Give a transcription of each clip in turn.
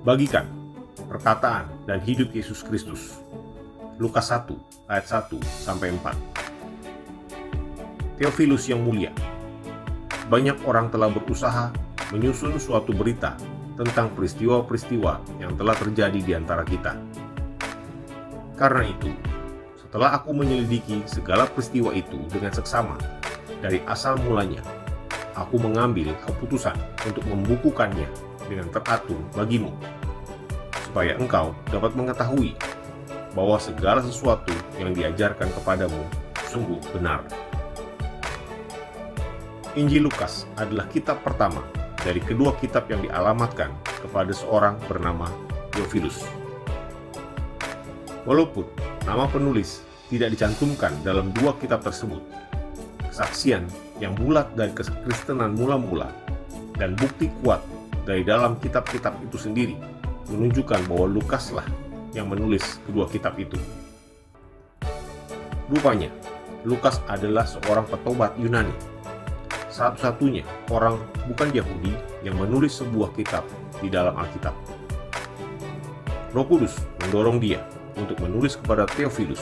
Bagikan perkataan dan hidup Yesus Kristus. Lukas 1 ayat 1 sampai 4. Theophilus yang mulia, banyak orang telah berusaha menyusun suatu berita tentang peristiwa-peristiwa yang telah terjadi di antara kita. Karena itu, setelah aku menyelidiki segala peristiwa itu dengan seksama dari asal mulanya, aku mengambil keputusan untuk membukukannya dengan teratur bagimu, supaya engkau dapat mengetahui bahwa segala sesuatu yang diajarkan kepadamu sungguh benar. Injil Lukas adalah kitab pertama dari kedua kitab yang dialamatkan kepada seorang bernama Theophilus. Walaupun nama penulis tidak dicantumkan dalam dua kitab tersebut, kesaksian yang bulat dari kekristenan mula-mula dan bukti kuat dari dalam kitab-kitab itu sendiri menunjukkan bahwa Lukaslah yang menulis kedua kitab itu. Rupanya, Lukas adalah seorang petobat Yunani, satu-satunya orang bukan Yahudi yang menulis sebuah kitab di dalam Alkitab. Roh Kudus mendorong dia untuk menulis kepada Theophilus,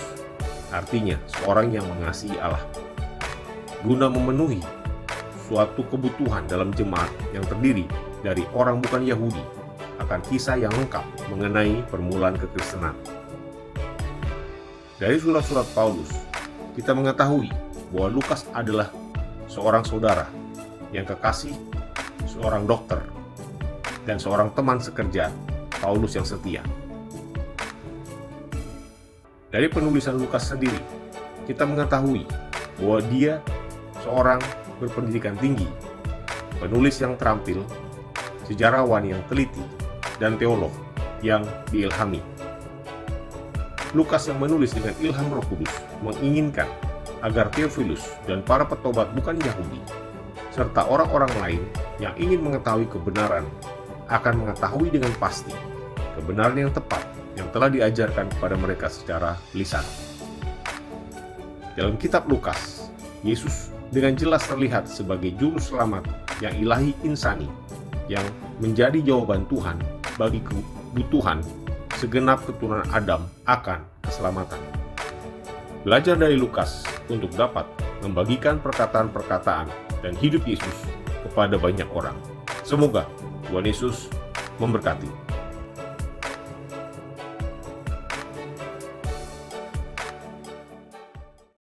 artinya seorang yang mengasihi Allah, guna memenuhi suatu kebutuhan dalam jemaat yang terdiri dari orang bukan Yahudi akan kisah yang lengkap mengenai permulaan kekristenan. Dari surat-surat Paulus, kita mengetahui bahwa Lukas adalah seorang saudara yang kekasih, seorang dokter, dan seorang teman sekerja Paulus yang setia. Dari penulisan Lukas sendiri, kita mengetahui bahwa dia seorang berpendidikan tinggi, penulis yang terampil, sejarawan yang teliti, dan teolog yang diilhami. Lukas yang menulis dengan ilham Roh Kudus menginginkan agar Theophilus dan para petobat bukan Yahudi, serta orang-orang lain yang ingin mengetahui kebenaran, akan mengetahui dengan pasti kebenaran yang tepat yang telah diajarkan kepada mereka secara lisan. Dalam kitab Lukas, Yesus dengan jelas terlihat sebagai juru selamat yang ilahi insani, yang menjadi jawaban Tuhan bagi kebutuhan segenap keturunan Adam akan keselamatan. Belajar dari Lukas untuk dapat membagikan perkataan-perkataan dan hidup Yesus kepada banyak orang. Semoga Tuhan Yesus memberkati.